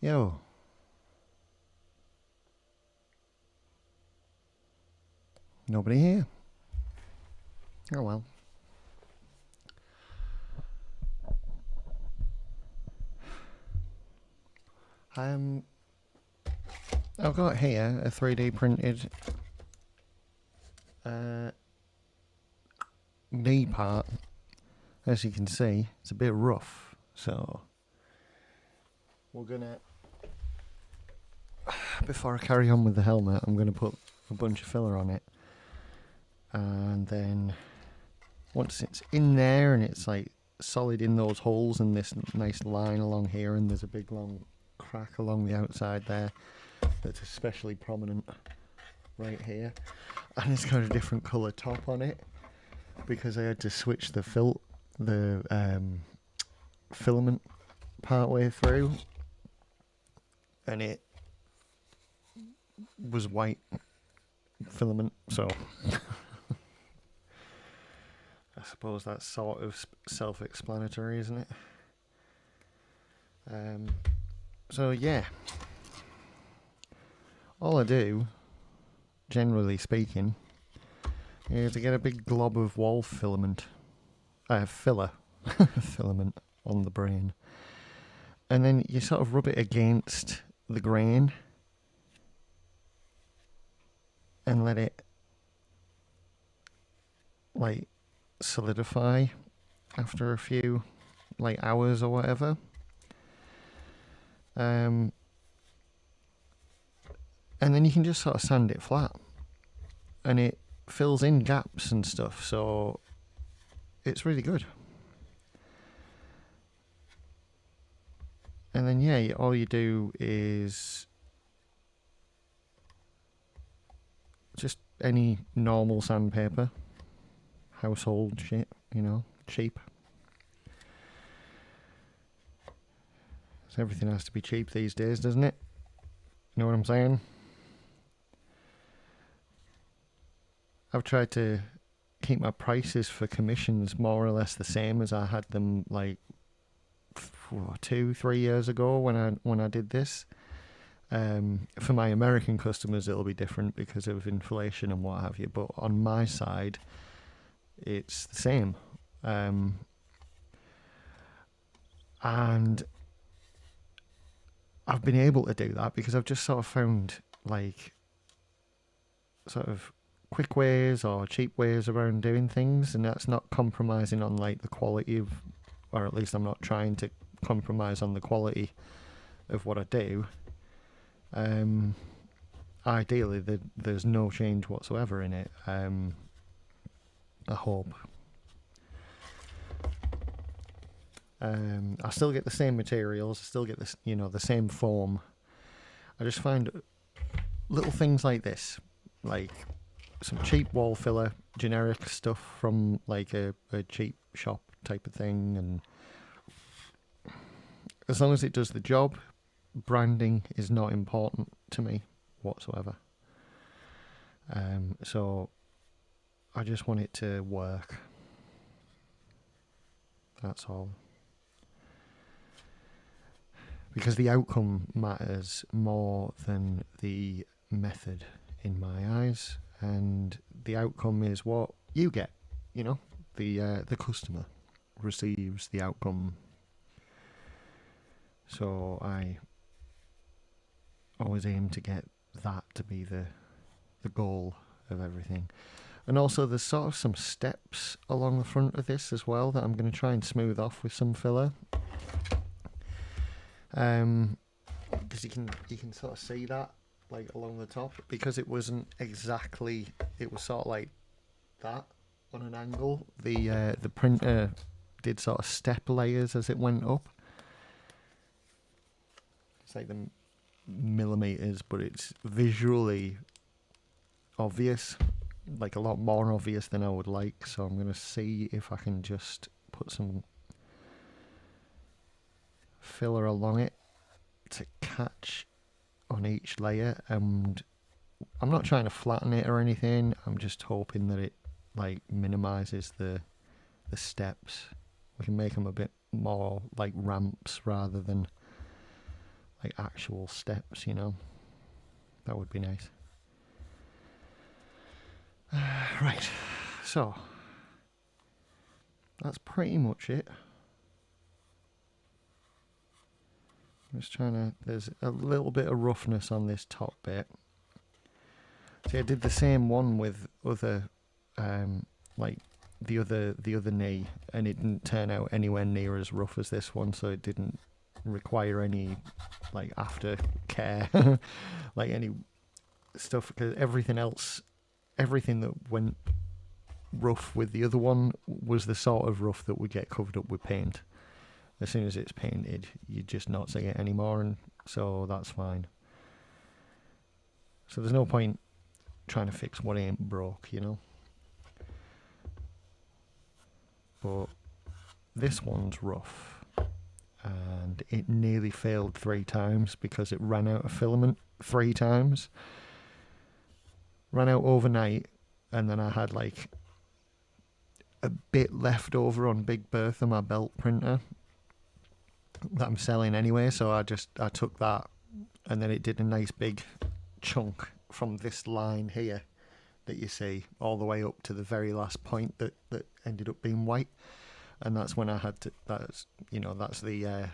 Yo. Nobody here. Oh well. I've got here a 3D printed knee part. As you can see, it's a bit rough, so we're gonna, before I carry on with the helmet, I'm gonna put a bunch of filler on it, and then once it's in there and it's like solid in those holes and this nice line along here, and there's a big long crack along the outside there that's especially prominent right here, and it's got a different colour top on it because I had to switch the filament part way through, and it was white filament, so I suppose that's sort of self-explanatory, isn't it? So yeah, all I do, generally speaking, is to get a big glob of wall filament, filler, filament on the brain, and then you sort of rub it against the grain and let it like solidify after a few like hours or whatever. And then you can just sort of sand it flat, and it fills in gaps and stuff, so it's really good. And then yeah, all you do is just any normal sandpaper, household shit, you know, cheap. So everything has to be cheap these days, doesn't it? You know what I'm saying? I've tried to keep my prices for commissions more or less the same as I had them like 2-3 years ago when I did this. For my American customers it'll be different because of inflation and what have you, but on my side it's the same. And I've been able to do that because I've just sort of found like sort of quick ways or cheap ways around doing things, and that's not compromising on like the quality of, or at least I'm not trying to compromise on the quality of what I do. Ideally there's no change whatsoever in it. I hope. I still get the same materials, I still get this, you know, the same form. I just find little things like this, like some cheap wall filler, generic stuff from like a cheap shop type of thing, and as long as it does the job, branding is not important to me whatsoever. So I just want it to work. That's all. Because the outcome matters more than the method in my eyes, and the outcome is what you get. You know, the customer receives the outcome. So I always aim to get that to be the goal of everything. And also there's sort of some steps along the front of this as well that I'm going to try and smooth off with some filler. Because you can sort of see that like along the top, because it wasn't exactly, it was sort of like that on an angle. The printer did sort of step layers as it went up. It's like the millimeters, but it's visually obvious, like a lot more obvious than I would like. So I'm going to see if I can just put some filler along it to catch on each layer, and I'm not trying to flatten it or anything, I'm just hoping that it like minimizes the steps. We can make them a bit more like ramps rather than like actual steps, you know. That would be nice. Right, so that's pretty much it. I'm just trying to, there's a little bit of roughness on this top bit. See, I did the same one with other, like the other knee, and it didn't turn out anywhere near as rough as this one, so it didn't require any like aftercare, like any stuff, because everything that went rough with the other one was the sort of rough that would get covered up with paint. As soon as it's painted, you just not see it anymore, and so that's fine. So there's no point trying to fix what ain't broke, you know. But this one's rough, and it nearly failed 3 times because it ran out of filament 3 times. Ran out overnight, and then I had like a bit left over on Big Bertha, my belt printer, that I'm selling anyway, so I took that, and then it did a nice big chunk from this line here that you see all the way up to the very last point that ended up being white, and that's when I had to, that's the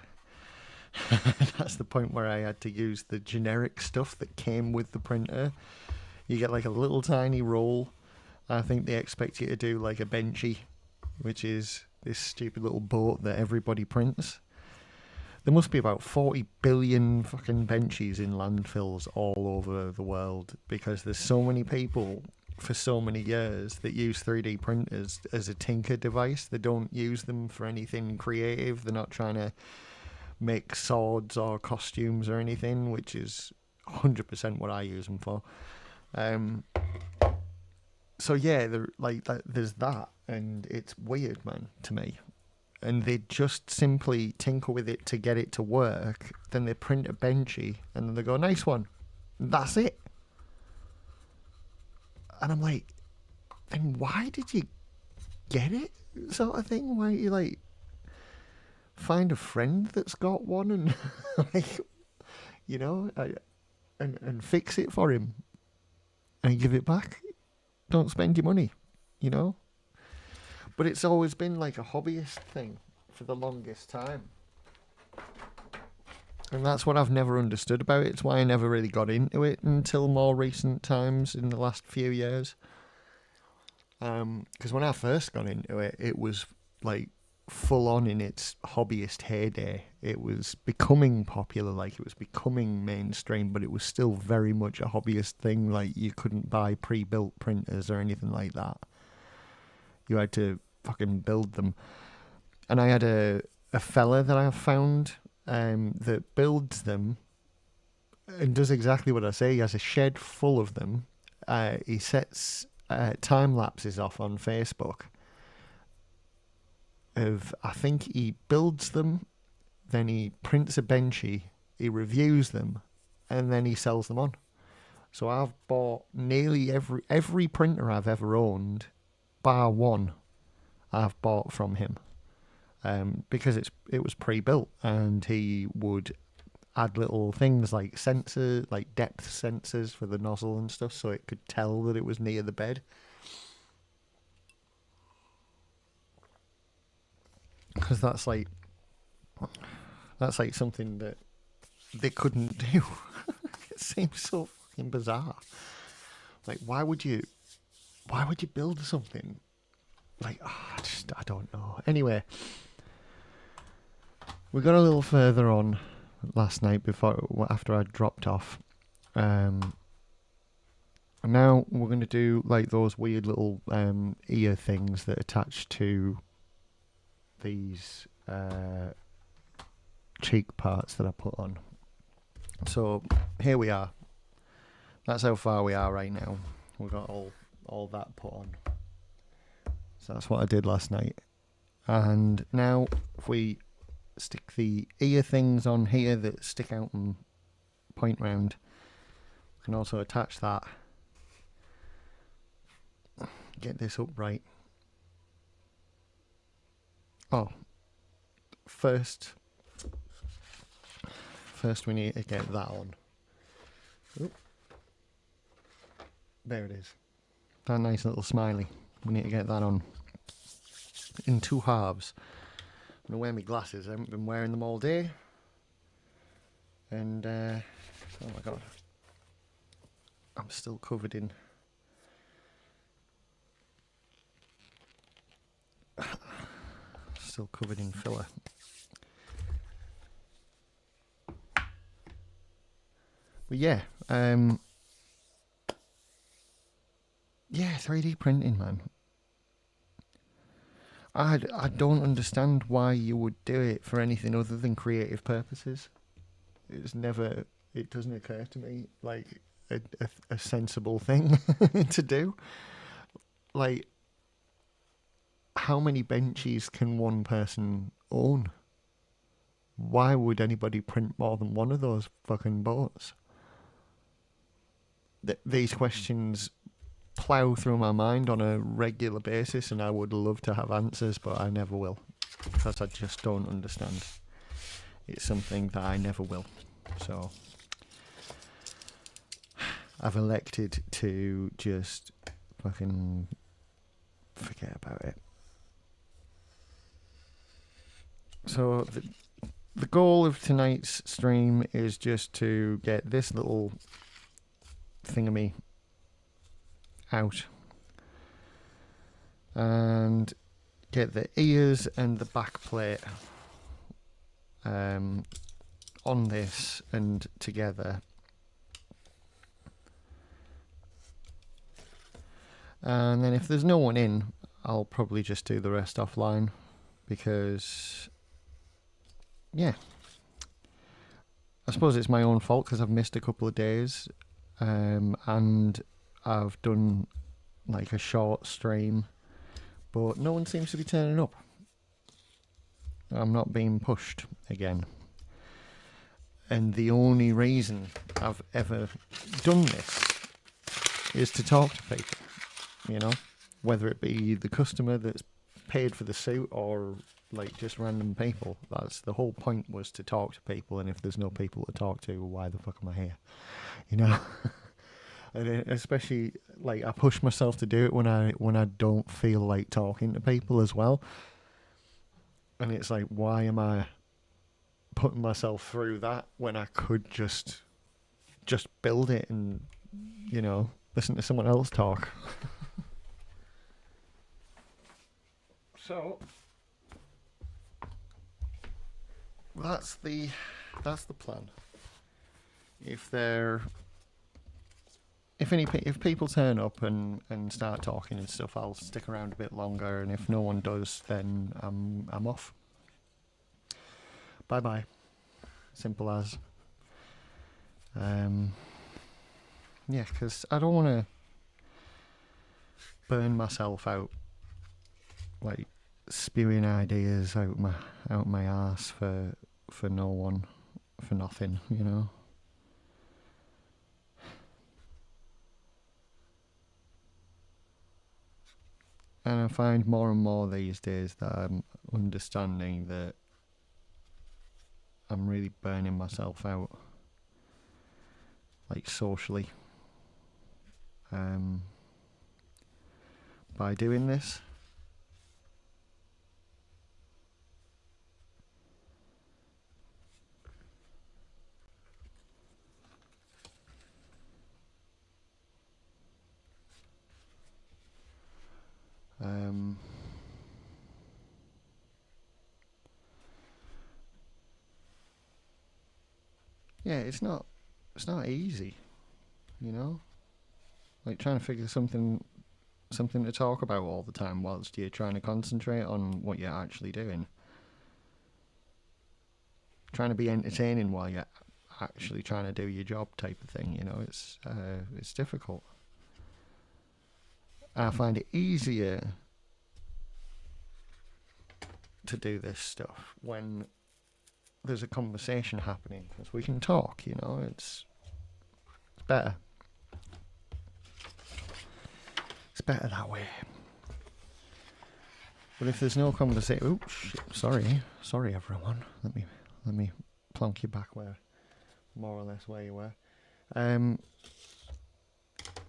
that's the point where I had to use the generic stuff that came with the printer. You get like a little tiny roll. I think they expect you to do like a benchy, which is this stupid little boat that everybody prints. There must be about 40 billion fucking benchies in landfills all over the world, because there's so many people for so many years that use 3D printers as a tinker device. They don't use them for anything creative. They're not trying to make swords or costumes or anything, which is 100% what I use them for. So yeah, there's that, and it's weird, man, to me. And they just simply tinker with it to get it to work. Then they print a benchy, and then they go, nice one. And that's it. And I'm like, then why did you get it? Sort of thing. Why don't you like find a friend that's got one and like, you know, and fix it for him and give it back. Don't spend your money, you know. But it's always been like a hobbyist thing for the longest time. And that's what I've never understood about it. It's why I never really got into it until more recent times in the last few years. Because when I first got into it, it was like full on in its hobbyist heyday. It was becoming popular, like it was becoming mainstream, but it was still very much a hobbyist thing. Like you couldn't buy pre-built printers or anything like that. You had to fucking build them. And I had a fella that I found that builds them and does exactly what I say. He has a shed full of them. He sets time lapses off on Facebook of, I think he builds them, then he prints a benchy, he reviews them, and then he sells them on. So I've bought nearly every printer I've ever owned, bar one, I've bought from him, because it was pre-built, and he would add little things like sensors, like depth sensors for the nozzle and stuff, so it could tell that it was near the bed. Because that's like something that they couldn't do. It seems so fucking bizarre. Like, why would you build something? Like, I don't know. Anyway, we got a little further on last night after I dropped off. Now we're going to do like those weird little ear things that attach to these cheek parts that I put on. So here we are. That's how far we are right now. We got all that put on. So that's what I did last night. And now if we stick the ear things on here that stick out and point round, we can also attach that. Get this upright. Oh, first first we need to get that on. Oop. There it is. That nice little smiley. We need to get that on in 2 halves. I'm going to wear my glasses. I haven't been wearing them all day. And, oh my god. I'm still covered in... still covered in filler. But yeah, yeah, 3D printing, man. I don't understand why you would do it for anything other than creative purposes. It doesn't occur to me like a sensible thing to do. Like, how many benches can one person own? Why would anybody print more than one of those fucking boats? These questions plough through my mind on a regular basis, and I would love to have answers, but I never will, because I just don't understand. It's something that I never will. So I've elected to just fucking forget about it. So the goal of tonight's stream is just to get this little thingamy out and get the ears and the back plate on this and together, and then if there's no one in, I'll probably just do the rest offline, because yeah, I suppose it's my own fault because I've missed a couple of days, and I've done like a short stream, but no one seems to be turning up. I'm not being pushed again. And the only reason I've ever done this is to talk to people, you know, whether it be the customer that's paid for the suit or like just random people. That's the whole point, was to talk to people, and if there's no people to talk to, why the fuck am I here, you know? And especially, like, I push myself to do it when I don't feel like talking to people as well. And it's like, why am I putting myself through that when I could just build it and, you know, listen to someone else talk? So that's the plan. If people turn up and start talking and stuff, I'll stick around a bit longer, and if no one does, then I'm off. Bye bye. Simple as. Yeah, because I don't want to burn myself out, like spewing ideas out my arse for no one, for nothing, you know. And I find more and more these days that I'm understanding that I'm really burning myself out, like socially, by doing this. Yeah, it's not easy, you know, like trying to figure something to talk about all the time whilst you're trying to concentrate on what you're actually doing, trying to be entertaining while you're actually trying to do your job, type of thing, you know. It's difficult. I find it easier to do this stuff when there's a conversation happening, because we can talk, you know. It's better. It's better that way. But if there's no conversation, oops, sorry everyone. Let me plonk you back where more or less where you were.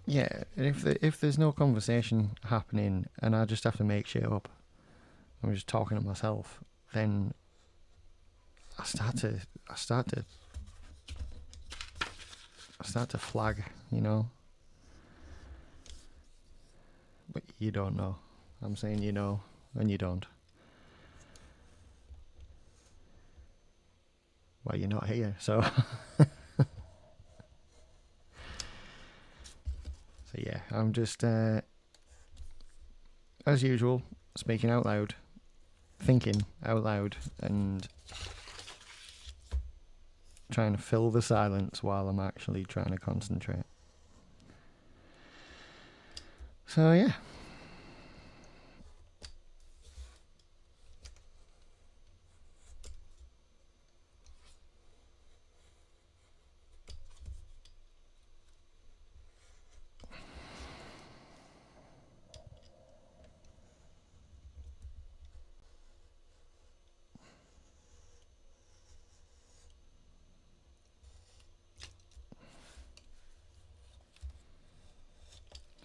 Yeah, if there's no conversation happening and I just have to make shit up, I'm just talking to myself, then I start to flag, you know. But you don't know. I'm saying you know, and you don't. Well, you're not here, so. So yeah, I'm just, as usual, speaking out loud, thinking out loud, and trying to fill the silence while I'm actually trying to concentrate. So yeah.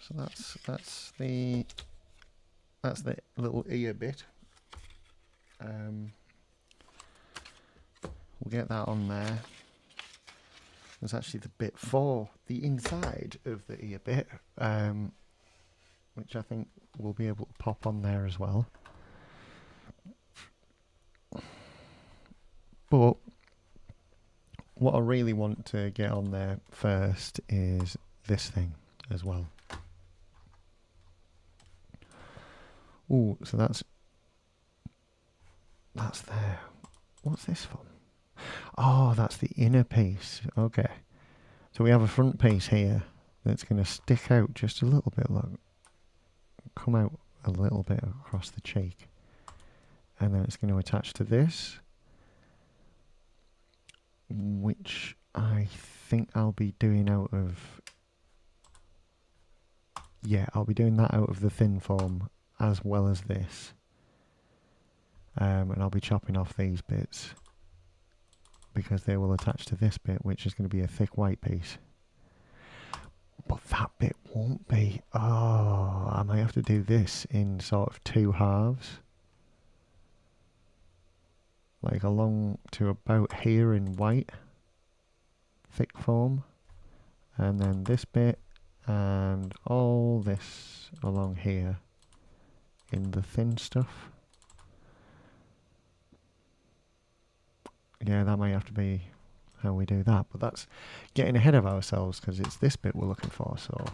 So that's the little ear bit. We'll get that on there. There's actually the bit for the inside of the ear bit, which I think we'll be able to pop on there as well. But what I really want to get on there first is this thing as well. Oh, so that's there. What's this for? Oh, that's the inner piece. Okay. So we have a front piece here that's going to stick out just a little bit, look. Come out a little bit across the cheek. And then it's going to attach to this, which I think I'll be doing out of... Yeah, I'll be doing that out of the thin form as well as this. And I'll be chopping off these bits because they will attach to this bit, which is going to be a thick white piece. But that bit won't be. Oh, I might have to do this in sort of 2 halves. Like along to about here in white. Thick form. And then this bit and all this along here in the thin stuff. Yeah, that might have to be how we do that, but that's getting ahead of ourselves because it's this bit we're looking for, so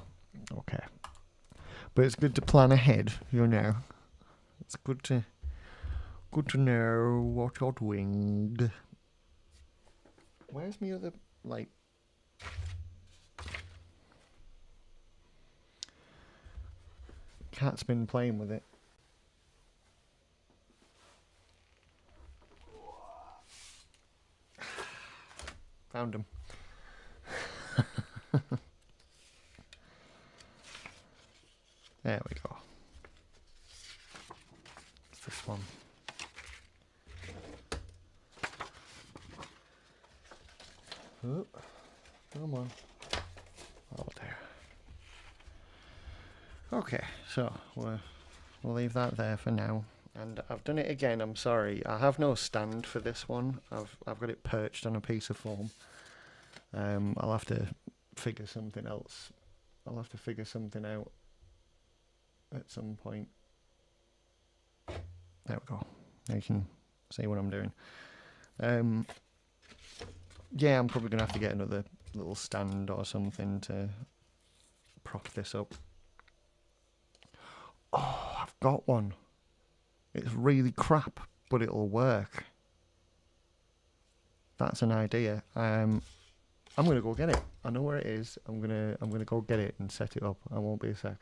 okay. But it's good to plan ahead, you know. It's good to know what you're doing. Where's my other, like... Cat's been playing with it. Found him. There we go. It's this one. Oh, come on. Oh dear. Okay, so we'll leave that there for now. And I've done it again, I'm sorry. I have no stand for this one. I've got it perched on a piece of foam. I'll have to figure something else. I'll have to figure something out at some point. There we go. Now you can see what I'm doing. Yeah, I'm probably going to have to get another little stand or something to prop this up. Oh, I've got one. It's really crap, but it'll work. That's an idea. I'm gonna go get it. I know where it is. I'm gonna go get it and set it up. I won't be a sec.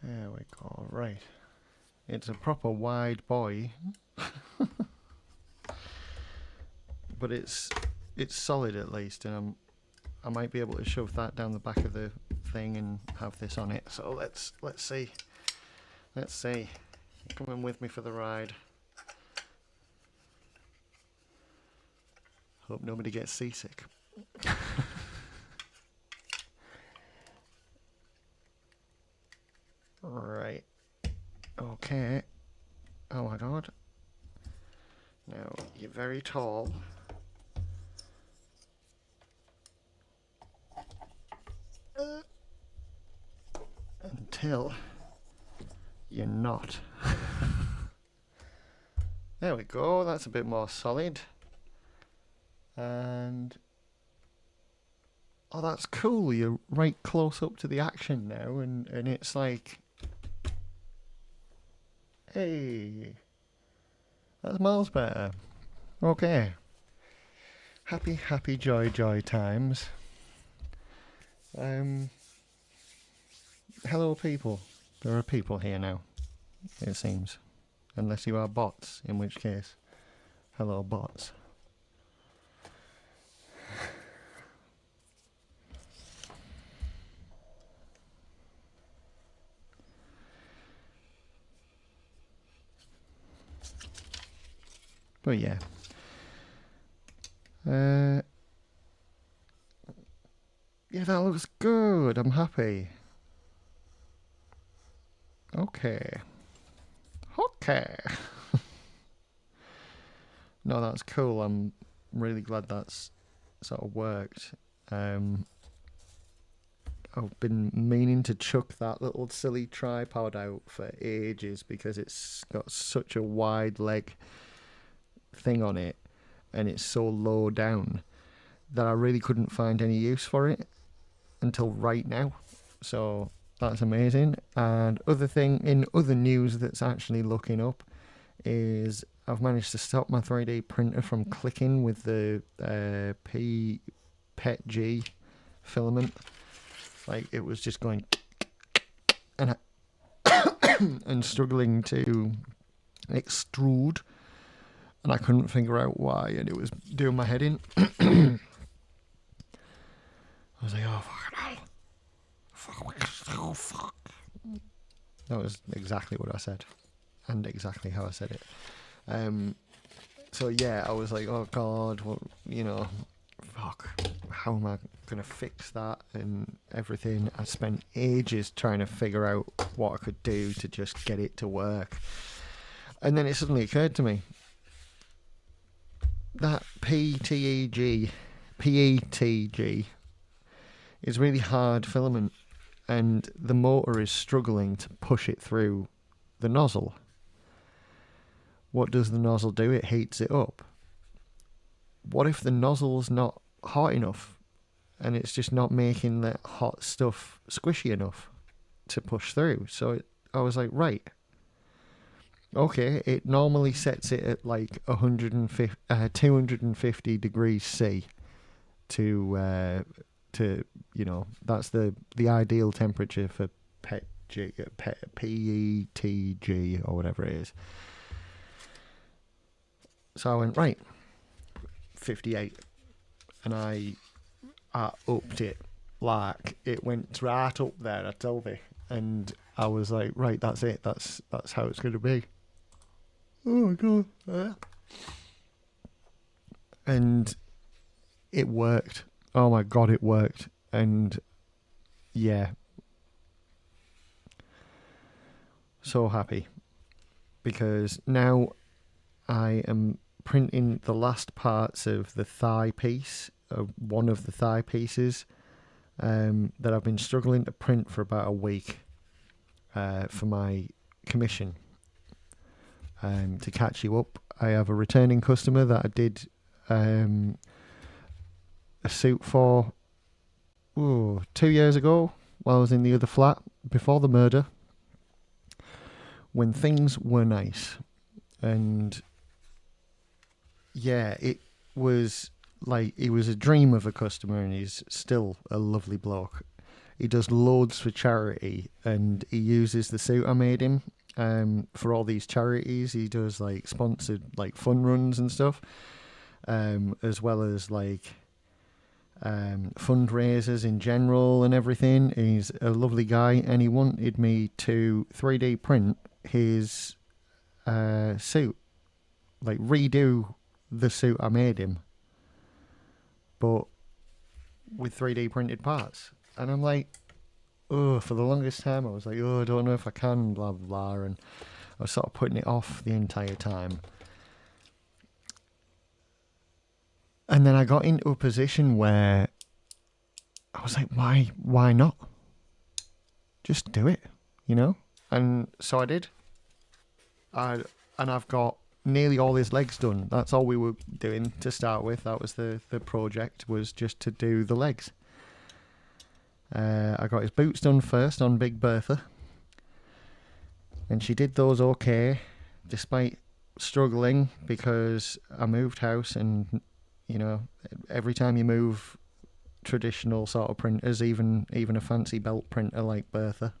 There we go, right. It's a proper wide boy. But it's solid at least, and I might be able to shove that down the back of the thing and have this on it. So let's see. Let's see. Coming with me for the ride. Hope nobody gets seasick. Right. Okay. Oh my god. Now, you're very tall. Until you're not. There we go, that's a bit more solid. And oh, that's cool, you're right close up to the action now, and it's like, hey, that's miles better. Okay. Happy joy times. Hello people. There are people here now, it seems. Unless you are bots, in which case, hello bots. But yeah. Yeah, that looks good. I'm happy. Okay. No, that's cool. I'm really glad that's sort of worked. I've been meaning to chuck that little silly tripod out for ages because it's got such a wide leg thing on it and it's so low down that I really couldn't find any use for it until right now. So that's amazing. And in other news that's actually looking up is I've managed to stop my 3D printer from clicking with the PETG filament. Like, it was just going and and struggling to extrude, and I couldn't figure out why, and it was doing my head in. I was like, oh fuck. That was exactly what I said, and exactly how I said it. So yeah, I was like, oh god, what, fuck, how am I gonna fix that and everything? I spent ages trying to figure out what I could do to just get it to work, and then it suddenly occurred to me that PETG is really hard filament, and the motor is struggling to push it through the nozzle. What does the nozzle do? It heats it up. What if the nozzle's not hot enough and it's just not making that hot stuff squishy enough to push through? So I was like, right, okay, it normally sets it at like 250 degrees C to that's the ideal temperature for PETG or whatever it is. So I went, right, 58, and I upped it, like it went right up there, I tell you, and I was like, right, that's it, that's how it's going to be. Oh my god. And it worked. Oh my god, it worked. And yeah, so happy, because now I am printing the last parts of the thigh piece, one of the thigh pieces that I've been struggling to print for about a week for my commission. To catch you up, I have a returning customer that I did a suit for 2 years ago while I was in the other flat before the murder, when things were nice. And yeah, it was like, he was a dream of a customer, and he's still a lovely bloke. he does loads for charity, and he uses the suit I made him for all these charities. He does like sponsored like fun runs and stuff, as well as like fundraisers in general and everything. He's a lovely guy, and he wanted me to 3D print his suit, like redo the suit I made him, but with 3D printed parts. And I'm like, oh, for the longest time I was like, oh, I don't know if I can, blah blah blah, and I was sort of putting it off the entire time. And then I got into a position where I was like, why not? Just do it, you know? And so I did. And I've got nearly all his legs done. That's all we were doing to start with. That was the project, was just to do the legs. I got his boots done first on Big Bertha. And she did those okay, despite struggling, because I moved house, and you know, every time you move traditional sort of printers, even a fancy belt printer like Bertha,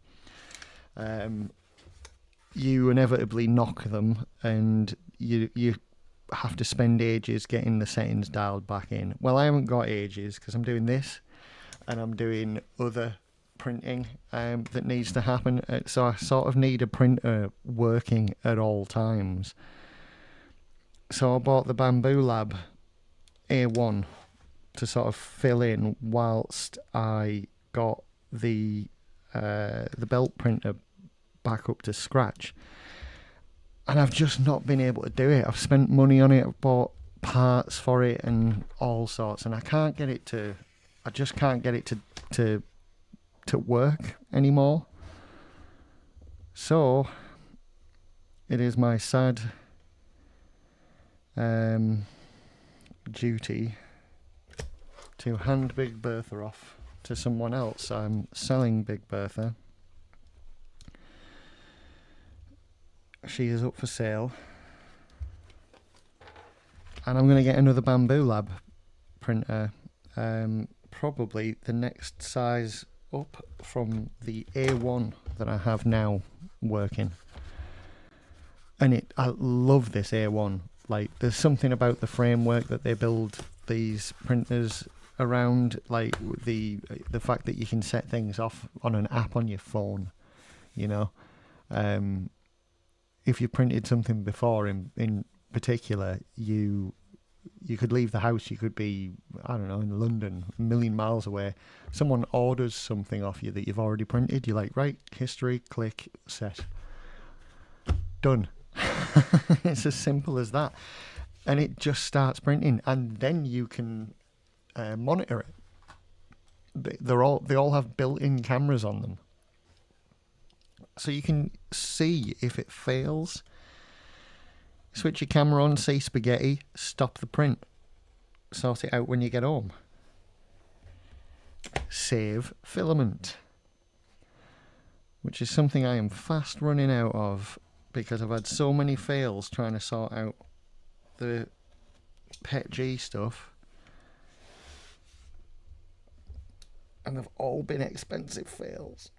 you inevitably knock them, and you have to spend ages getting the settings dialed back in. Well, I haven't got ages because I'm doing this and I'm doing other printing that needs to happen. So I sort of need a printer working at all times. So I bought the Bamboo Lab A1 to sort of fill in whilst I got the belt printer back up to scratch. And I've just not been able to do it. I've spent money on it, I've bought parts for it and all sorts, and I just can't get it to work anymore. So it is my sad duty to hand Big Bertha off to someone else. I'm selling Big Bertha. She is up for sale, and I'm going to get another Bamboo Lab printer, probably the next size up from the A1 that I have now working. And I love this A1. Like, there's something about the framework that they build these printers around, like the fact that you can set things off on an app on your phone, you know. If you printed something before, in particular, you could leave the house, you could be, I don't know, in London, a million miles away. Someone orders something off you that you've already printed. You're like, right, history, click, set. Done. It's as simple as that. And it just starts printing, and then you can monitor it. They all have built-in cameras on them. So you can see if it fails. Switch your camera on, see spaghetti, stop the print. Sort it out when you get home. Save filament. Which is something I am fast running out of, because I've had so many fails trying to sort out the PET-G stuff. And they've all been expensive fails.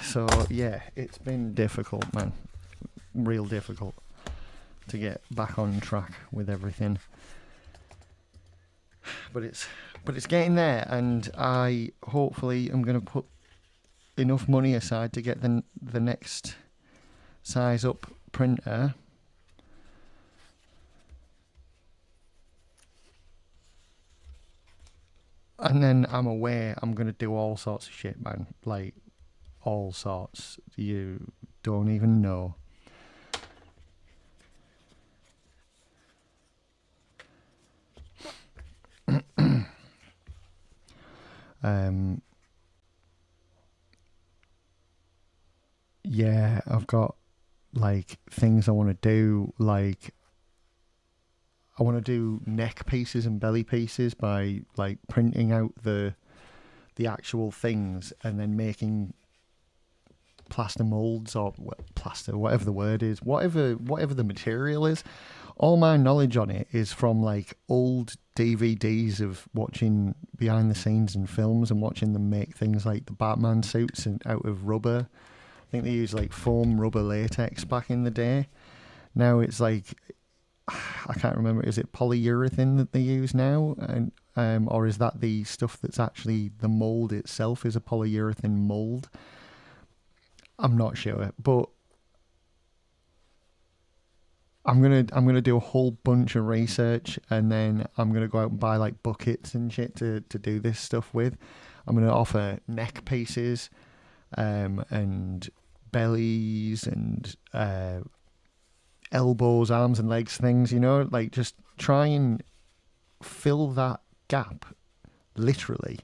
So yeah, it's been difficult, man. Real difficult to get back on track with everything. But it's getting there, and I hopefully am going to put enough money aside to get the next size up printer. And then I'm aware I'm going to do all sorts of shit, man. Like, all sorts. You don't even know. Yeah, I've got like things I want to do. Like, I want to do neck pieces and belly pieces by like printing out the the actual things and then making plaster molds or plaster, whatever the word is, whatever the material is. All my knowledge on it is from like old DVDs of watching behind the scenes in films and watching them make things like the Batman suits out of rubber. I think they used like foam rubber latex back in the day. Now it's like, I can't remember, is it polyurethane that they use now? And or is that the stuff that's actually the mold itself is a polyurethane mold? I'm not sure, but I'm gonna do a whole bunch of research, and then I'm gonna go out and buy like buckets and shit to do this stuff with. I'm gonna offer neck pieces, and bellies and elbows, arms and legs things, you know, like just try and fill that gap, literally,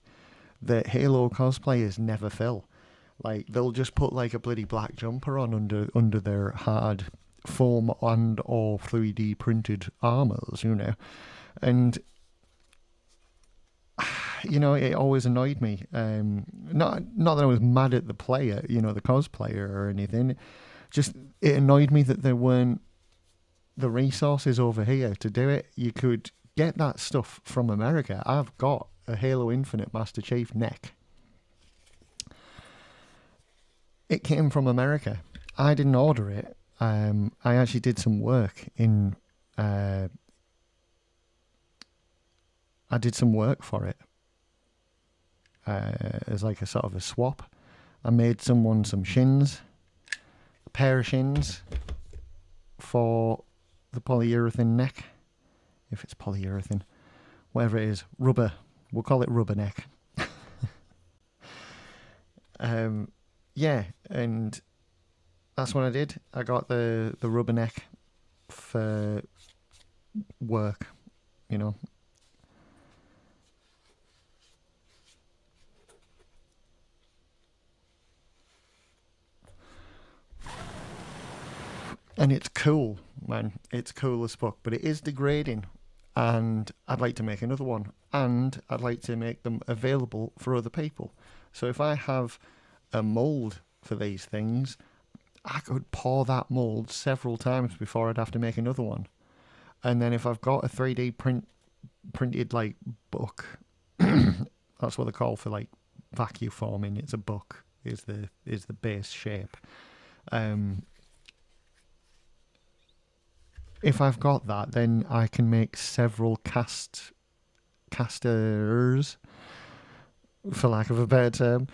that Halo cosplayers never fill. Like, they'll just put like a bloody black jumper on under their hard foam and or 3D printed armors, you know, and you know, it always annoyed me. Not that I was mad at the player, you know, the cosplayer or anything. Just it annoyed me that there weren't the resources over here to do it. You could get that stuff from America. I've got a Halo Infinite Master Chief neck. It came from America. I didn't order it. I actually did some work in. I did some work for it as like a sort of a swap. I made someone some shins, a pair of shins for the polyurethane neck, if it's polyurethane, whatever it is, rubber. We'll call it rubber neck. Yeah, and that's what I did. I got the rubber neck for work, you know. And it's cool, man. It's cool as fuck, but it is degrading. And I'd like to make another one. And I'd like to make them available for other people. So if I have a mould for these things, I could pour that mould several times before I'd have to make another one. And then if I've got a 3D printed like book, that's what they call for like vacuum forming. It's a book is the base shape. If I've got that, then I can make several casters, for lack of a better term,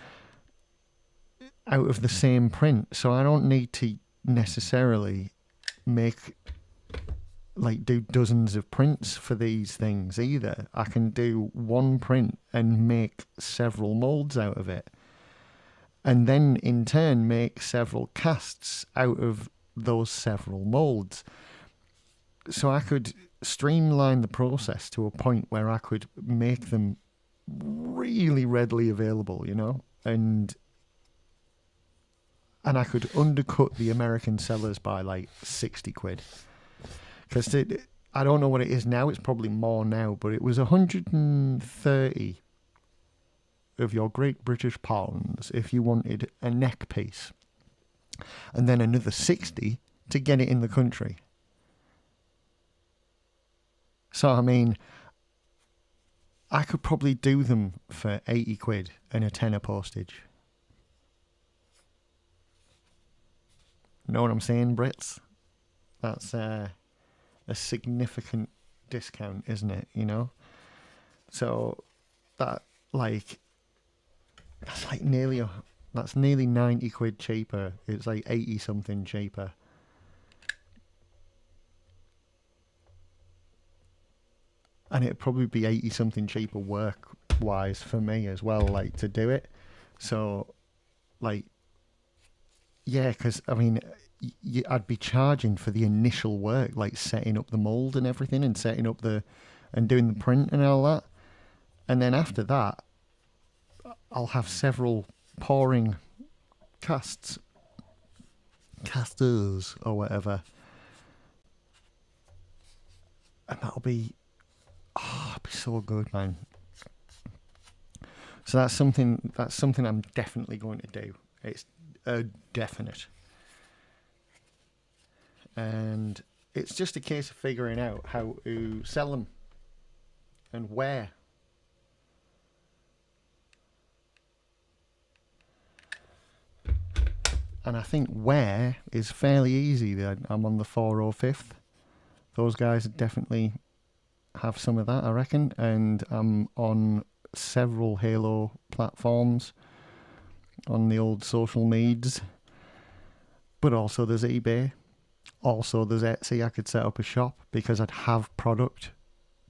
out of the same print. So I don't need to necessarily do dozens of prints for these things either. I can do one print and make several molds out of it, and then in turn make several casts out of those several molds. So I could streamline the process to a point where I could make them really readily available, you know, and I could undercut the American sellers by like 60 quid. Because I don't know what it is now, it's probably more now, but it was 130 of your Great British pounds if you wanted a neck piece, and then another 60 to get it in the country. So, I mean, I could probably do them for 80 quid and a tenner postage. Know what I'm saying, Brits? That's a significant discount, isn't it? You know? So, that's nearly 90 quid cheaper. It's like 80 something cheaper. And it'd probably be 80 something cheaper work wise for me as well, like to do it. So, like, yeah, because I mean, I'd be charging for the initial work, like setting up the mold and everything, and setting up and doing the print and all that. And then after that, I'll have several pouring casters or whatever, and that'll be. Oh, it'd be so good, man. So that's something I'm definitely going to do. It's a definite. And it's just a case of figuring out how to sell them and where. And I think where is fairly easy. I'm on the 405th. Those guys definitely have some of that, I reckon. And I'm on several Halo platforms on the old social medias. But also there's eBay. Also there's Etsy. I could set up a shop because I'd have product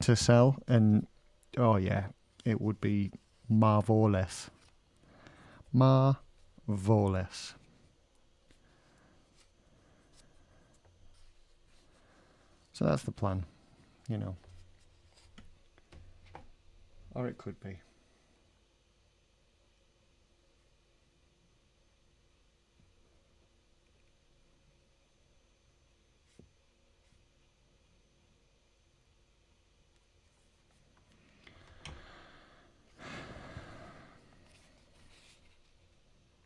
to sell. And oh yeah, it would be marvelous. Marvelous. So that's the plan, you know. Or it could be.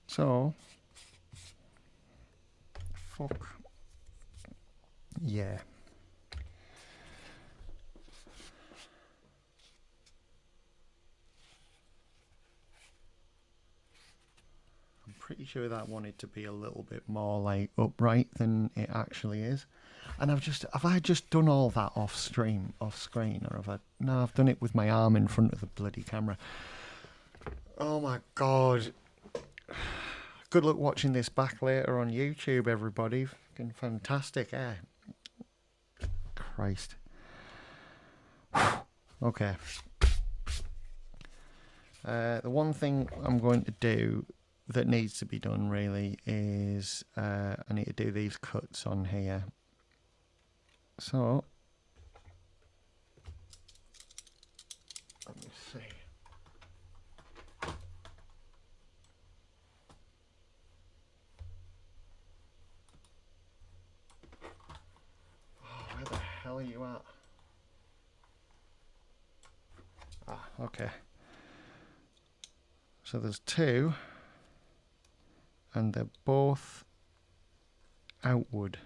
So, fuck. Yeah. I'm pretty sure that wanted to be a little bit more like upright than it actually is. And have I just done all that off screen, or have I? No, I've done it with my arm in front of the bloody camera. Oh my god. Good luck watching this back later on YouTube, everybody. Fucking fantastic, eh? Christ. Okay. The one thing I'm going to do that needs to be done really is I need to do these cuts on here. So let me see. Oh, where the hell are you at? Ah, okay. So there's two, and they're both outward.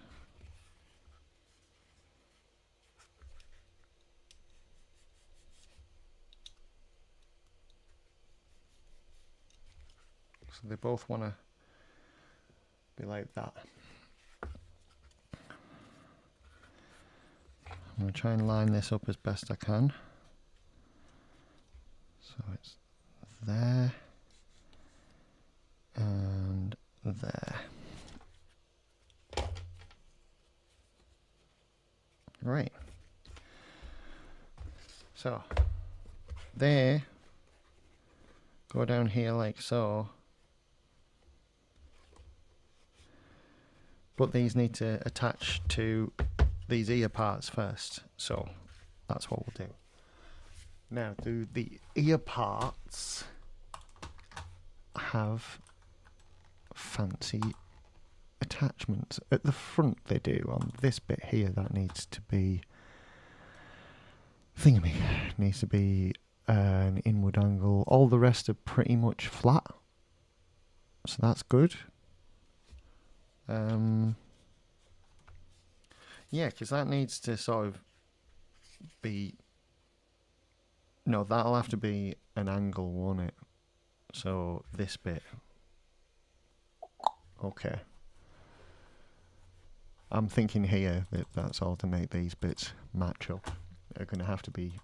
So they both want to be like that. I'm going to try and line this up as best I can. So it's there and there. Right. So they go down here like so. But these need to attach to these ear parts first. So that's what we'll do. Now, do the ear parts have fancy attachments? At the front they do. On this bit here, that needs to be thingammy. It needs to be an inward angle. All the rest are pretty much flat. So that's good. Yeah, because that needs to sort of be... No, that'll have to be an angle, won't it? So this bit. Okay. I'm thinking here that that's all to make these bits match up. They're going to have to be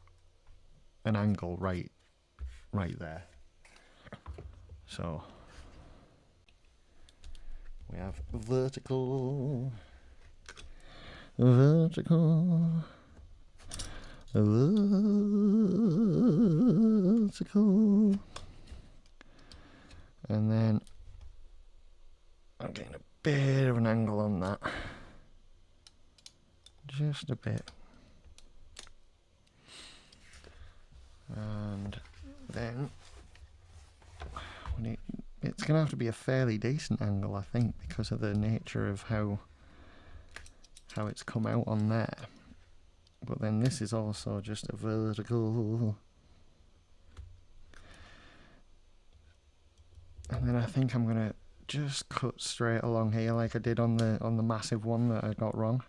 an angle right there. So we have vertical, vertical, vertical, and then I'm getting a bit of an angle on that, just a bit, and then it's going to have to be a fairly decent angle, I think, because of the nature of how it's come out on there. But then this is also just a vertical. And then I think I'm gonna just cut straight along here like I did on the massive one that I got wrong.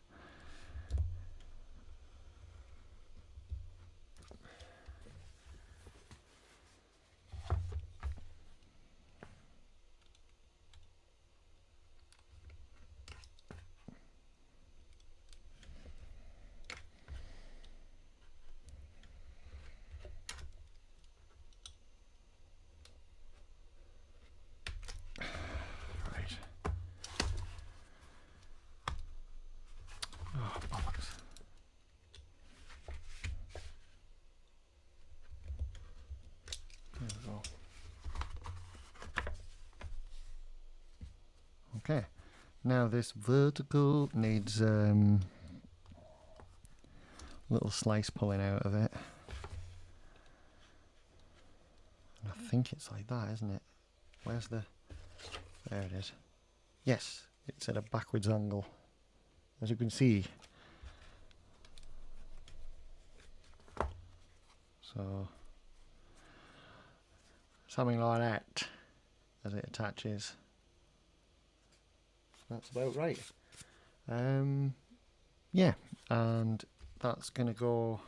Okay, now this vertical needs little slice pulling out of it. And I think it's like that, isn't it? Where's the... There it is. Yes, it's at a backwards angle, as you can see. So, something like that as it attaches. That's about right. Yeah, and that's gonna go.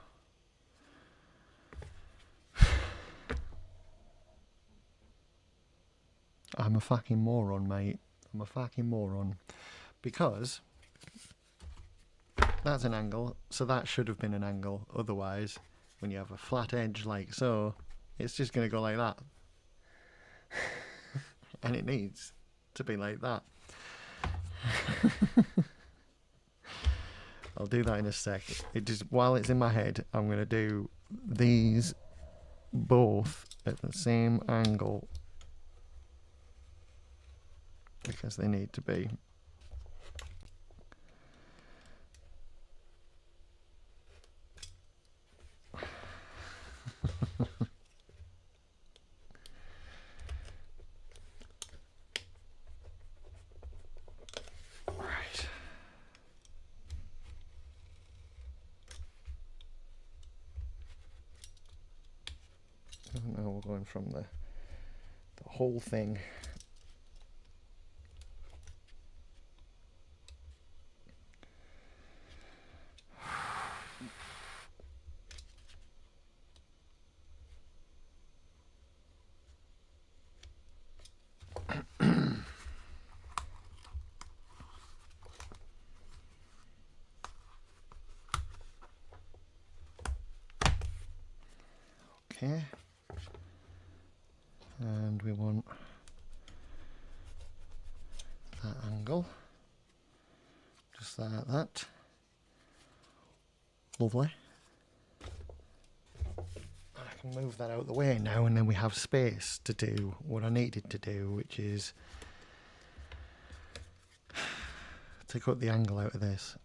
I'm a fucking moron, mate. I'm a fucking moron. Because that's an angle, so that should have been an angle. Otherwise, when you have a flat edge like so, it's just gonna go like that. And it needs to be like that. I'll do that in a sec. It just, while it's in my head, I'm going to do these both at the same angle because they need to be. Now we're going from the whole thing. Okay. And we want that angle, just like that. Lovely. I can move that out of the way now, and then we have space to do what I needed to do, which is to cut the angle out of this.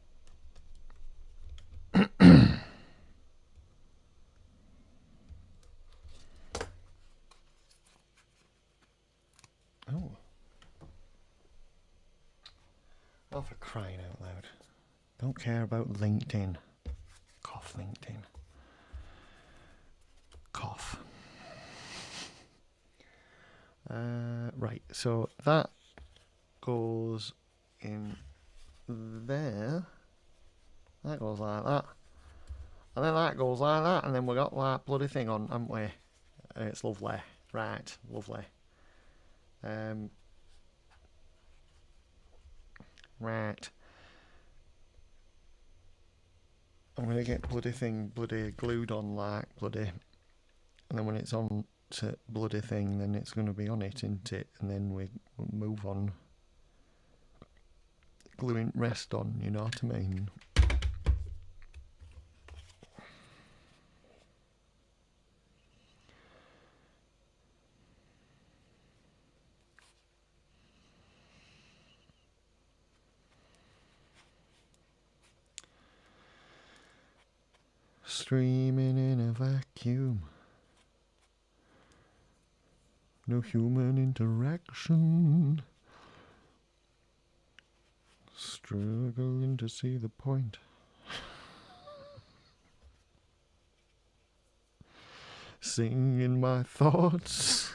Oh, for crying out loud. Don't care about LinkedIn. Cough, LinkedIn. Cough. Right, so that goes in there. That goes like that. And then that goes like that, and then we got that bloody thing on, haven't we? It's lovely. Right, lovely. Right. I'm going to get bloody thing bloody glued on like bloody, and then when it's on to bloody thing, then it's going to be on it, isn't it? And then we'll move on. Gluing rest on, you know what I mean? Streaming in a vacuum. No human interaction. Struggling to see the point. Singing my thoughts.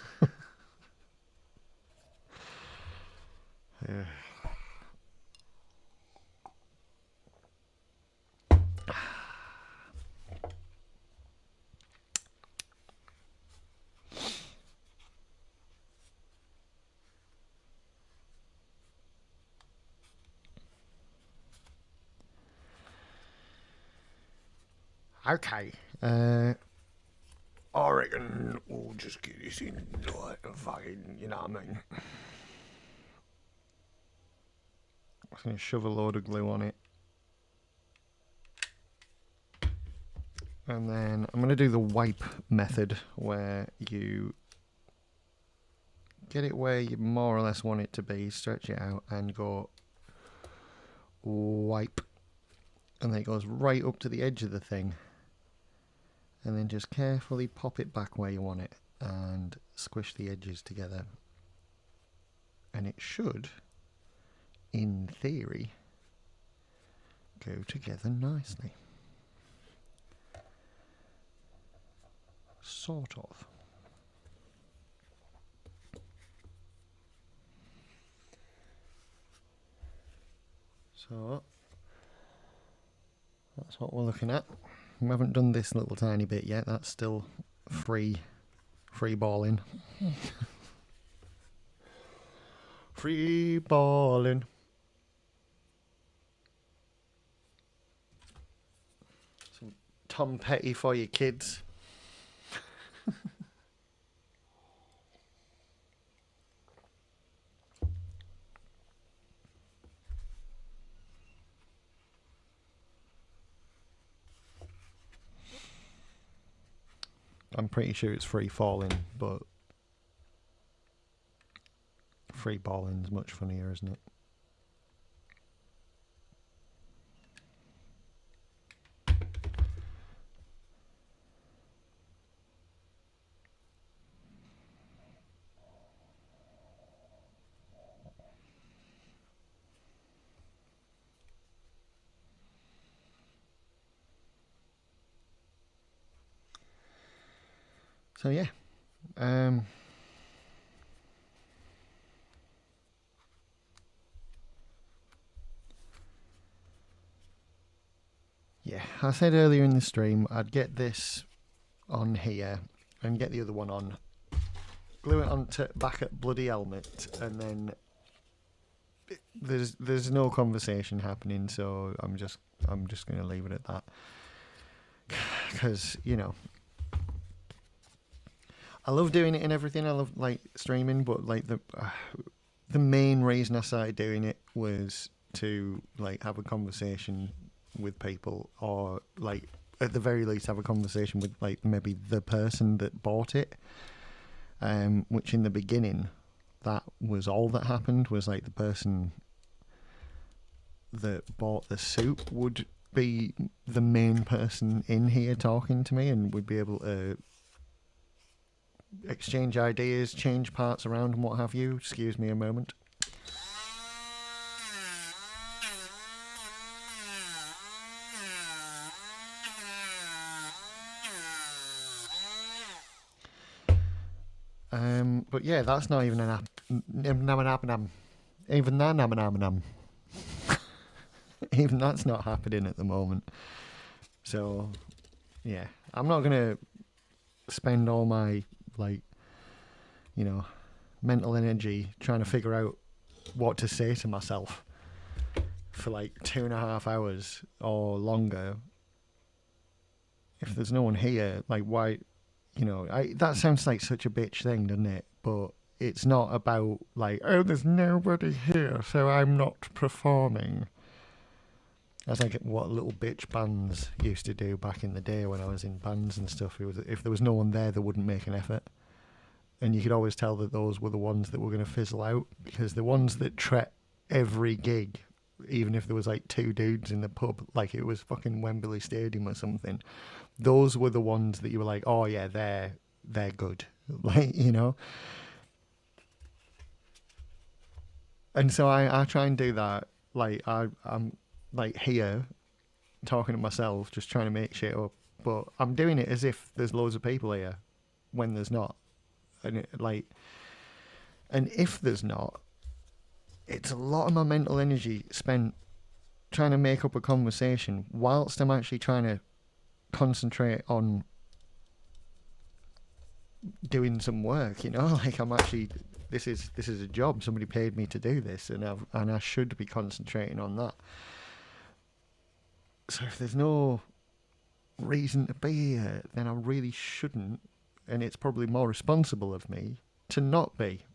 Okay. I reckon we'll just get this in like a fucking, you know what I mean? I'm going to shove a load of glue on it. And then I'm going to do the wipe method where you get it where you more or less want it to be, stretch it out and go wipe. And then it goes right up to the edge of the thing. And then just carefully pop it back where you want it and squish the edges together. And it should, in theory, go together nicely. Sort of. So that's what we're looking at. We haven't done this little tiny bit yet. That's still free balling. Free balling. Some Tom Petty for your kids. I'm pretty sure it's free falling, but free balling's much funnier, isn't it? So yeah, yeah, I said earlier in the stream I'd get this on here and get the other one on, glue it onto back at bloody helmet, and then there's no conversation happening, so I'm just going to leave it at that, because you know, I love doing it and everything. I love like streaming, but like the main reason I started doing it was to like have a conversation with people, or like at the very least have a conversation with like maybe the person that bought it. Which in the beginning, that was all that happened, was like the person that bought the suit would be the main person in here talking to me, and would be able to exchange ideas, change parts around and what have you. Excuse me a moment. But yeah, that's not even an app. Even that even that's not happening at the moment. So yeah, I'm not gonna spend all my like, you know, mental energy trying to figure out what to say to myself for like 2.5 hours or longer. If there's no one here, like why, you know, that sounds like such a bitch thing, doesn't it? But it's not about like, oh, there's nobody here, so I'm not performing. That's like what little bitch bands used to do back in the day when I was in bands and stuff. It was, if there was no one there, they wouldn't make an effort. And you could always tell that those were the ones that were going to fizzle out, because the ones that tret every gig, even if there was like 2 dudes in the pub, like it was fucking Wembley Stadium or something, those were the ones that you were like, oh yeah, they're good. Like, you know. And so I try and do that. Like I'm like here talking to myself, just trying to make shit up, but I'm doing it as if there's loads of people here when there's not. And if there's not, it's a lot of my mental energy spent trying to make up a conversation whilst I'm actually trying to concentrate on doing some work, you know. Like I'm actually, this is a job, somebody paid me to do this, and I should be concentrating on that. So if there's no reason to be here, then I really shouldn't, and it's probably more responsible of me to not be,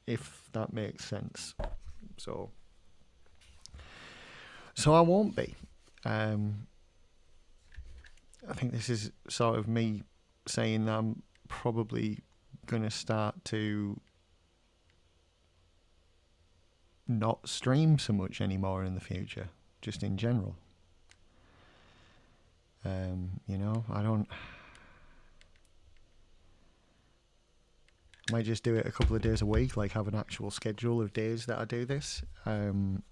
if that makes sense. So I won't be. I think this is sort of me saying that I'm probably going to start to not stream so much anymore in the future, just in general. You know, I might just do it a couple of days a week, like have an actual schedule of days that I do this. And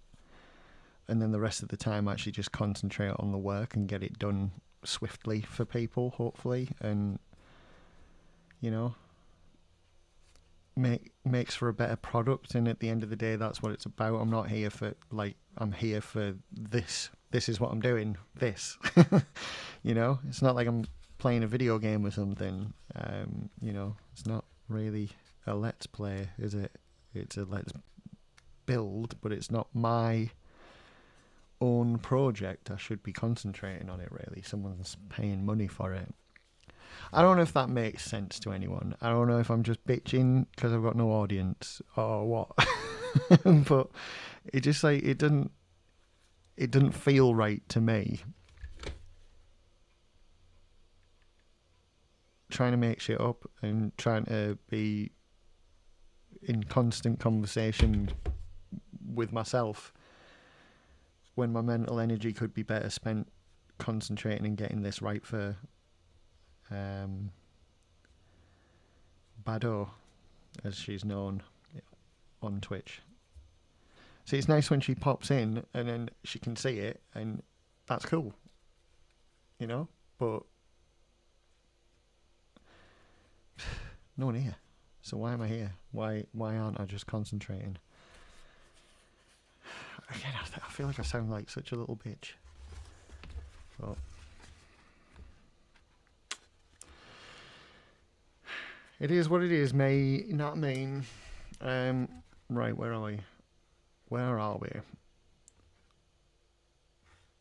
then the rest of the time actually just concentrate on the work and get it done swiftly for people, hopefully. And, you know, makes for a better product. And at the end of the day, that's what it's about. I'm not here for, like, I'm here for this. This is what I'm doing. This. You know, it's not like I'm playing a video game or something. You know, it's not really a let's play, is it? It's a let's build, but it's not my own project. I should be concentrating on it, really. Someone's paying money for it. I don't know if that makes sense to anyone. I don't know if I'm just bitching because I've got no audience or what. But it just like it doesn't feel right to me. Trying to make shit up and trying to be in constant conversation with myself when my mental energy could be better spent concentrating and getting this right for Bado, as she's known on Twitch. See, it's nice when she pops in and then she can see it, and that's cool, you know. But no one here, so why am I here? Why aren't I just concentrating? Again, I feel like I sound like such a little bitch. But it is what it is, mate. Not mean. Right, where are we? Where are we?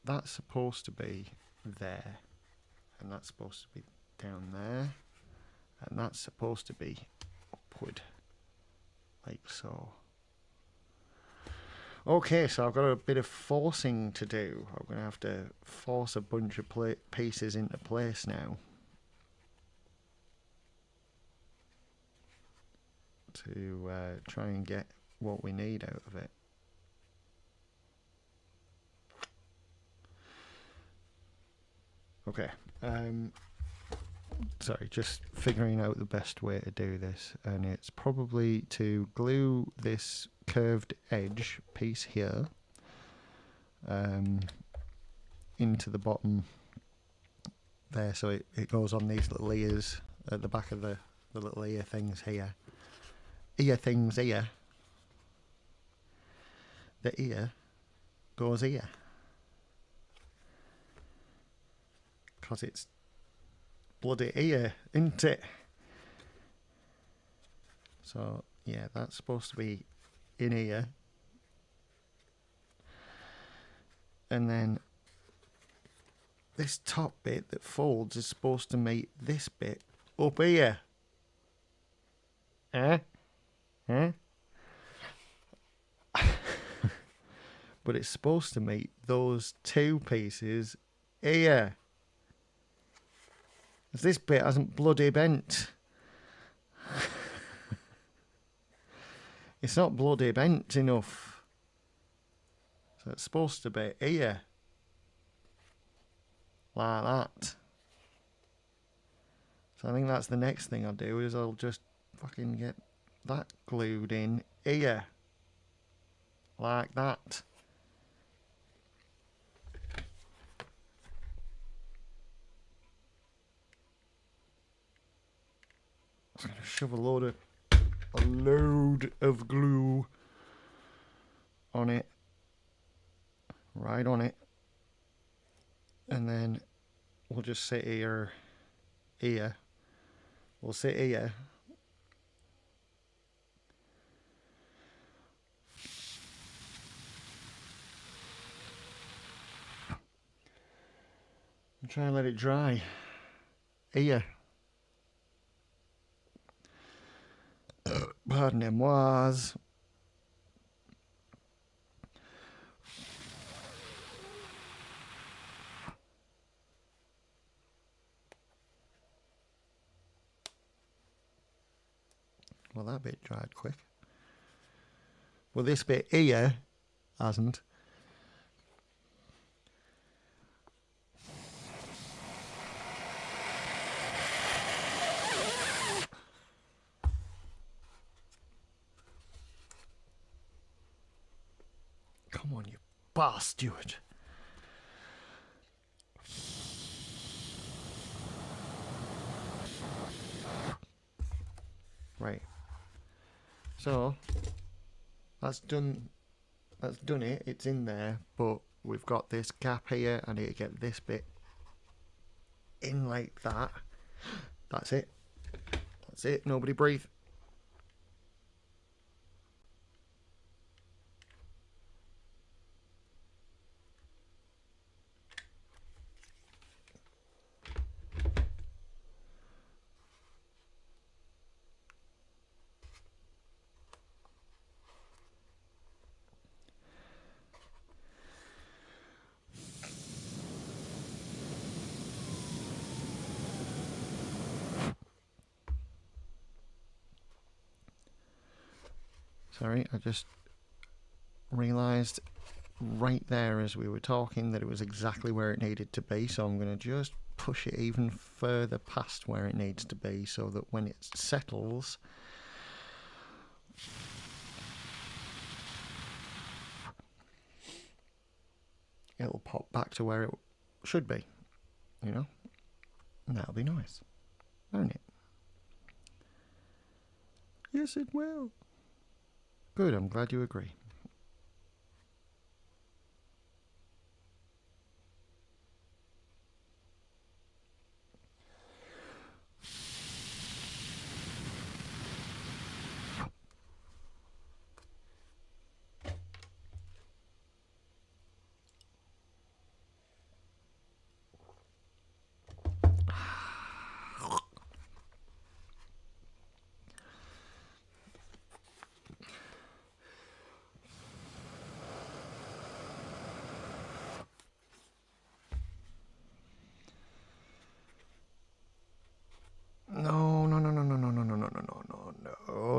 That's supposed to be there, and that's supposed to be down there, and that's supposed to be upward, like so. Okay, so I've got a bit of forcing to do. I'm going to have to force a bunch of pieces into place now to try and get what we need out of it. Okay, sorry, just figuring out the best way to do this, and it's probably to glue this curved edge piece here into the bottom there, so it goes on these little ears at the back of the little ear things here. Ear things here. The ear goes here. Because it's bloody ear, isn't it? So, yeah, that's supposed to be in here. And then this top bit that folds is supposed to meet this bit up here. But it's supposed to meet those two pieces here. This bit hasn't bloody bent. It's not bloody bent enough. So it's supposed to be here. Like that. So I think that's the next thing I'll do, is I'll just fucking get that glued in here. Like that. I'm going to shove a load of glue on it, right on it, and then we'll just sit here, we'll sit here, Try and let it dry. Here. Pardonnez-moi. Well, that bit dried quick. Well, this bit here hasn't. Come on, you bastard. Right. So that's done. That's done it. It's in there, but we've got this gap here. I need to get this bit in like that. That's it. That's it. Nobody breathe. Sorry, I just realised right there as we were talking that it was exactly where it needed to be, so I'm going to just push it even further past where it needs to be so that when it settles, it'll pop back to where it should be, you know? And that'll be nice, won't it? Yes, it will. Good, I'm glad you agree.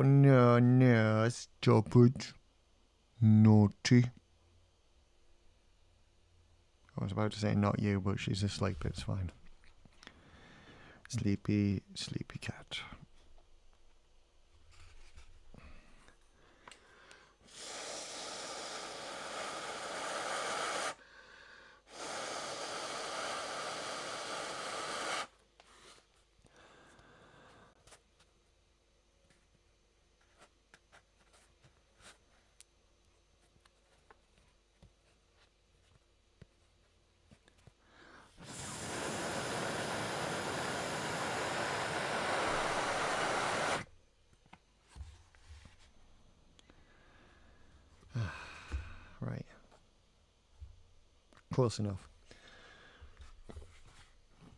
No, stop it. Naughty. I was about to say not you, but she's asleep, it's fine. Sleepy cat. Right. Close enough.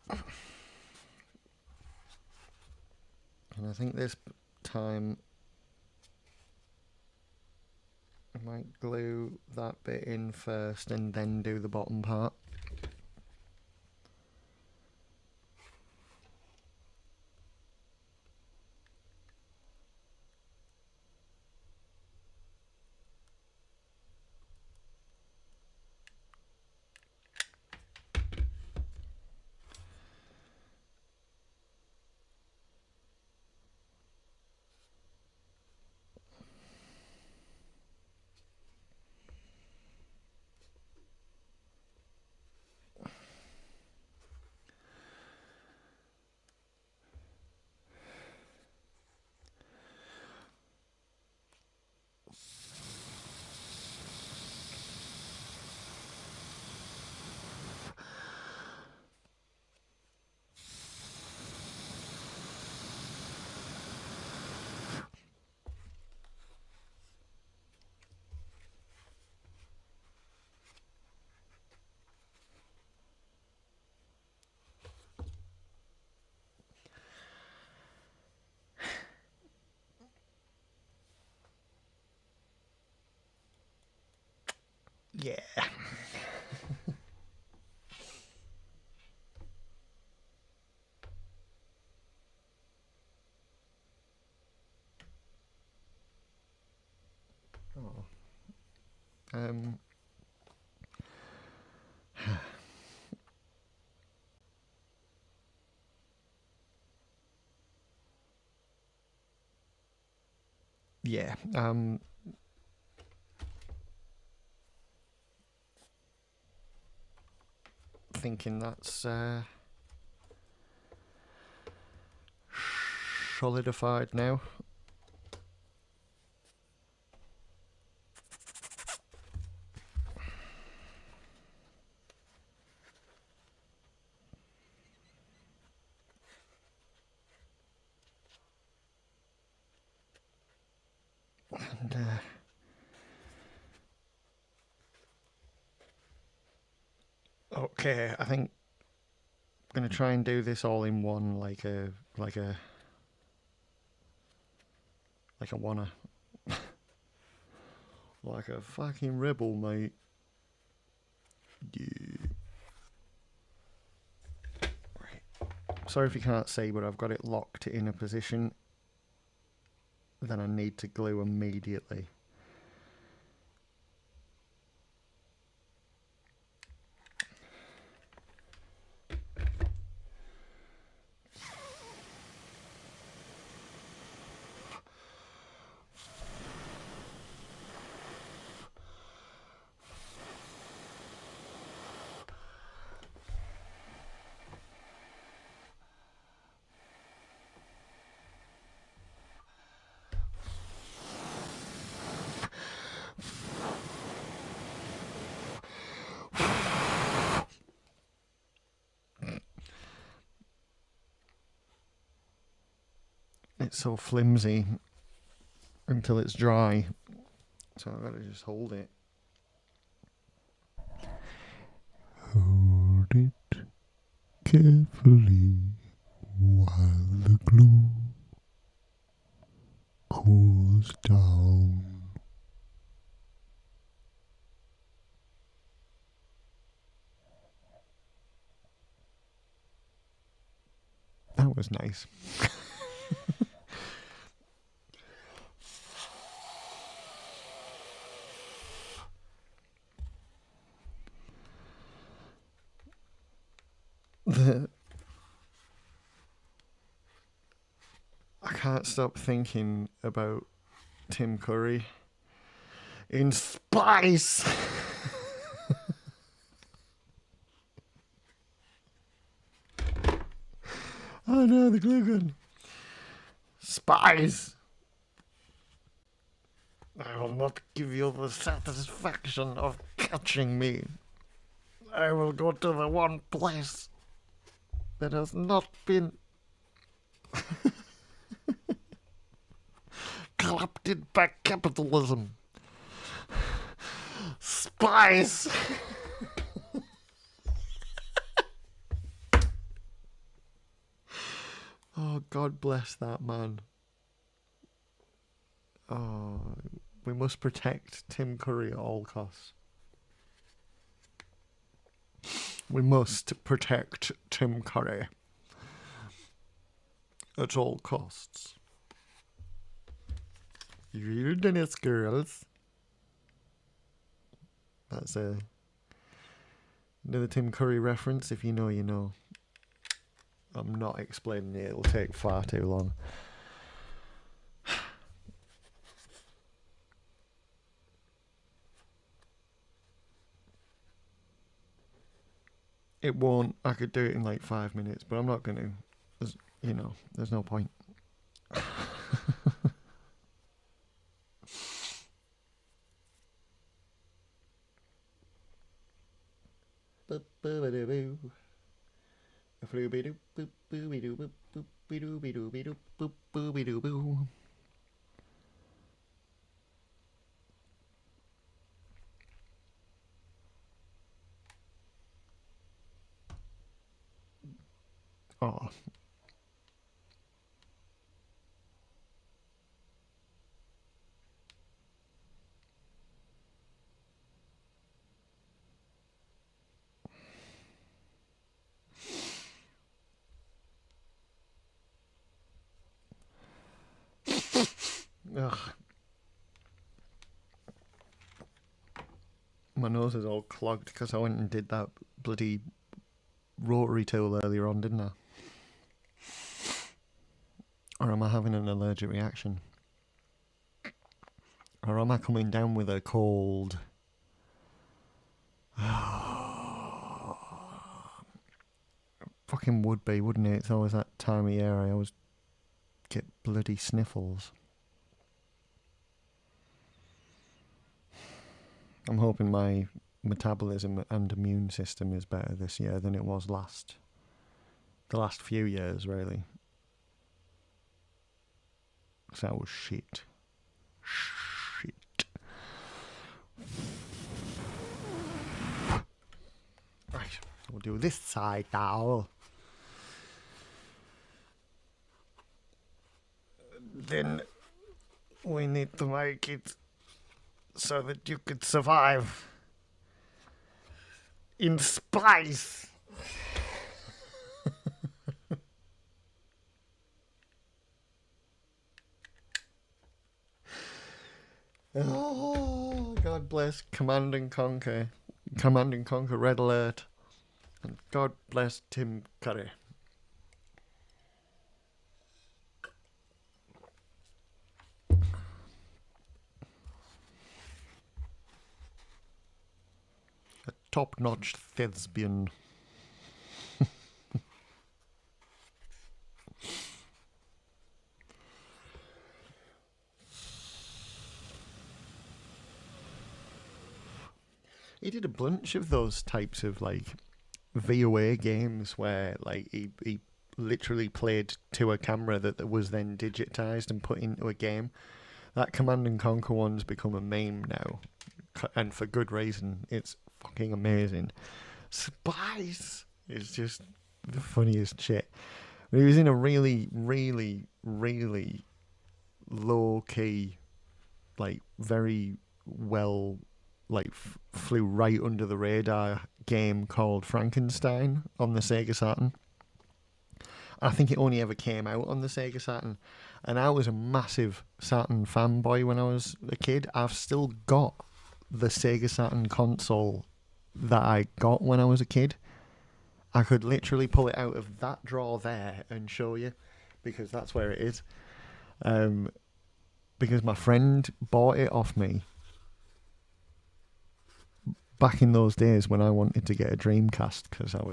And I think this time I might glue that bit in first and then do the bottom part. Yeah. Oh. Yeah. Thinking that's solidified now. And okay, I think I'm gonna try and do this all in one, like a wanna, like a fucking rebel, mate. Yeah. Right. Sorry if you can't see, but I've got it locked in a position. Then I need to glue immediately. It's so flimsy until it's dry, so I've got to just hold it. Hold it carefully while the glue cools down. That was nice. I can't stop thinking about Tim Curry in Spice. Oh no, the glue gun. Spice. I will not give you the satisfaction of catching me. I will go to the one place that has not been corrupted by capitalism. Spice! Oh, God bless that man. Oh, we must protect Tim Curry at all costs. We must protect Tim Curry at all costs. You done it, girls. That's another Tim Curry reference. If you know, you know. I'm not explaining it. It'll take far too long. It won't. I could do it in like 5 minutes, but I'm not going to. There's no point. Oh. Ugh. My nose is all clogged because I went and did that bloody rotary tool earlier on, didn't I? Or am I having an allergic reaction? Or am I coming down with a cold? Fucking would be, wouldn't it? It's always that time of year I always get bloody sniffles. I'm hoping my metabolism and immune system is better this year than it was the last few years, really. So that was shit. Shit. Right, we'll do this side now. Then we need to make it so that you could survive in space. Oh, God bless Command and Conquer. Command and Conquer Red Alert. And God bless Tim Curry. A top-notch thespian. He did a bunch of those types of like VOA games where like he literally played to a camera that was then digitized and put into a game. That Command and Conquer one's become a meme now, and for good reason. It's fucking amazing. Spice is just the funniest shit. He was in a really, really, really low key, like very well, like flew right under the radar game called Frankenstein on the Sega Saturn. I think it only ever came out on the Sega Saturn, and I was a massive Saturn fanboy when I was a kid. I've still got the Sega Saturn console that I got when I was a kid. I could literally pull it out of that drawer there and show you, because that's where it is. Because my friend bought it off me back in those days when I wanted to get a Dreamcast because I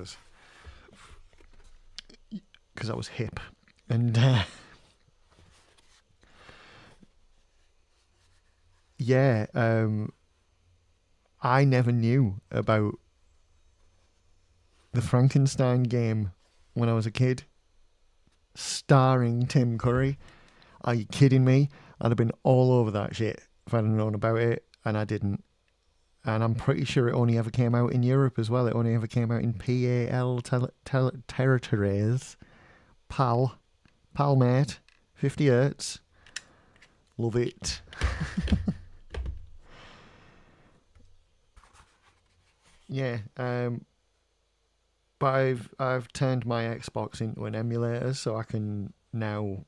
was hip, and yeah, I never knew about the Frankenstein game when I was a kid, starring Tim Curry. Are you kidding me? I'd have been all over that shit if I'd have known about it, and I didn't. And I'm pretty sure it only ever came out in Europe as well. It only ever came out in PAL territories. PAL mate, 50 Hertz. Love it. Yeah, but I've turned my Xbox into an emulator, so I can now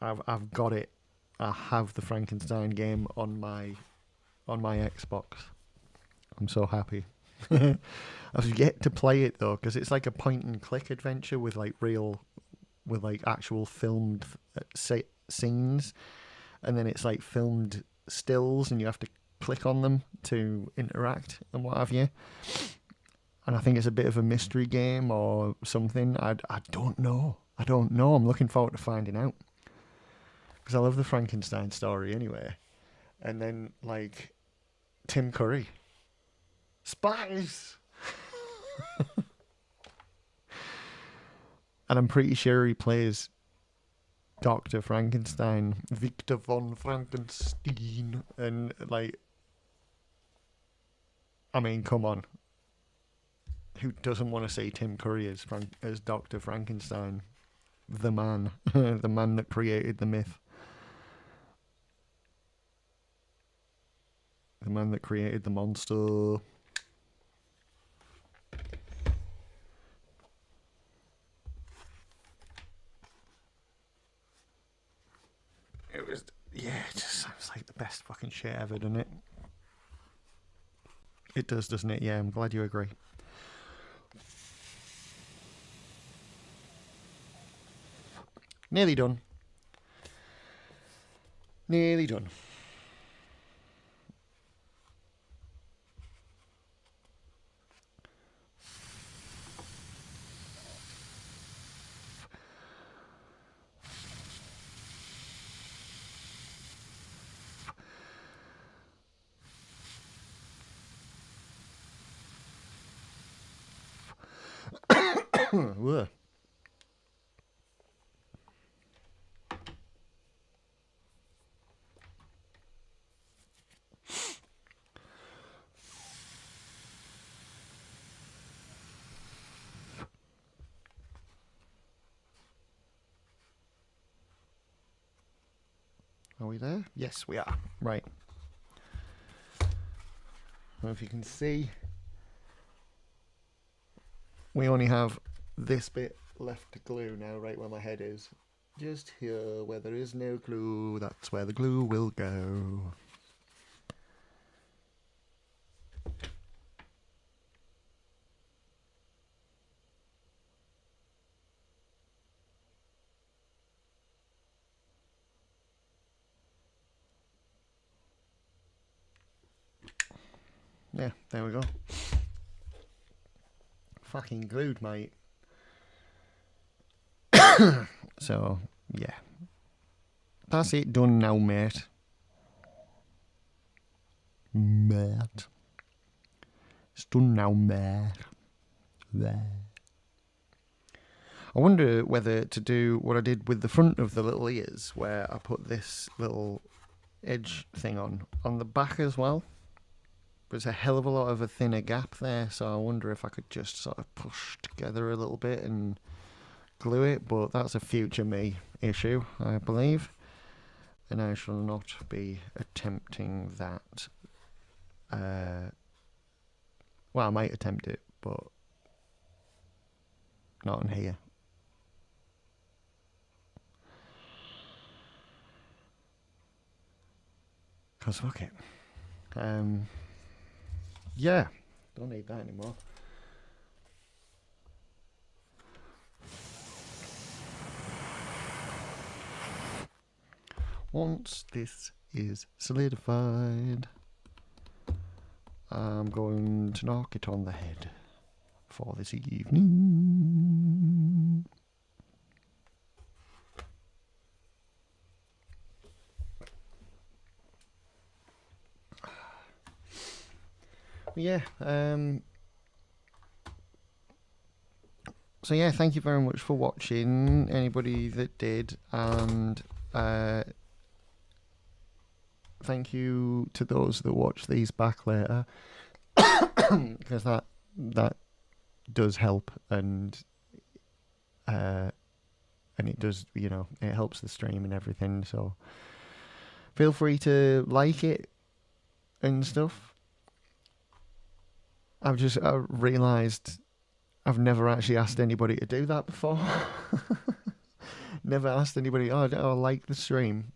I've got it. I have the Frankenstein game on my Xbox. I'm so happy. I've yet to play it though, because it's like a point and click adventure with like actual filmed scenes, and then it's like filmed stills, and you have to click on them to interact and what have you. And I think it's a bit of a mystery game or something. I don't know. I'm looking forward to finding out, because I love the Frankenstein story anyway. And then like Tim Curry, Spice. And I'm pretty sure he plays Dr. Frankenstein, Victor von Frankenstein, and like, I mean, come on, who doesn't want to see Tim Curry as Dr. Frankenstein, the man, the man that created the myth, the man that created the monster. It was, yeah, it just sounds like the best fucking shit ever, doesn't it? It does, doesn't it? Yeah, I'm glad you agree. Nearly done. Nearly done. Whoa. Are we there? Yes, we are. Right. I don't know if you can see. We only have this bit left to glue now, right where my head is. Just here, where there is no glue, that's where the glue will go. Yeah, there we go. Fucking glued, mate. So, yeah. That's it done now, mate. Mate. It's done now, mate. There. I wonder whether to do what I did with the front of the little ears, where I put this little edge thing on the back as well. There's a hell of a lot of a thinner gap there, so I wonder if I could just sort of push together a little bit and glue it, but that's a future me issue, I believe, and I shall not be attempting that. Well, I might attempt it, but not in here. Because fuck it. Yeah, don't need that anymore. Once this is solidified, I'm going to knock it on the head for this evening. Yeah, so yeah, thank you very much for watching, anybody that did, and thank you to those that watch these back later, because that does help, and it does, you know, it helps the stream and everything, so feel free to like it and stuff. I realised I've never actually asked anybody to do that before. Never asked anybody, oh, I like the stream.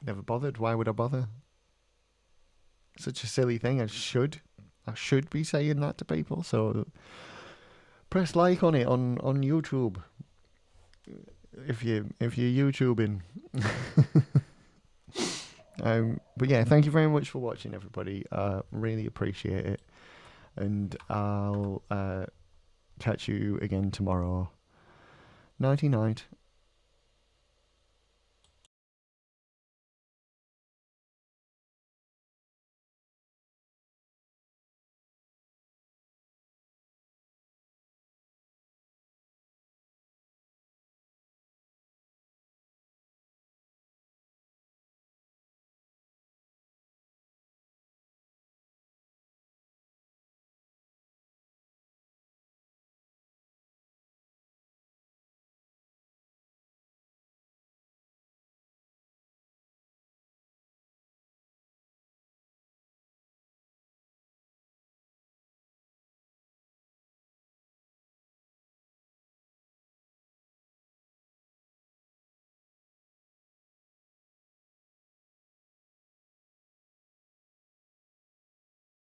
Never bothered. Why would I bother? Such a silly thing. I should be saying that to people. So press like on it on YouTube. If you're YouTubing. But yeah, thank you very much for watching, everybody. Really appreciate it. And I'll catch you again tomorrow. Nighty night.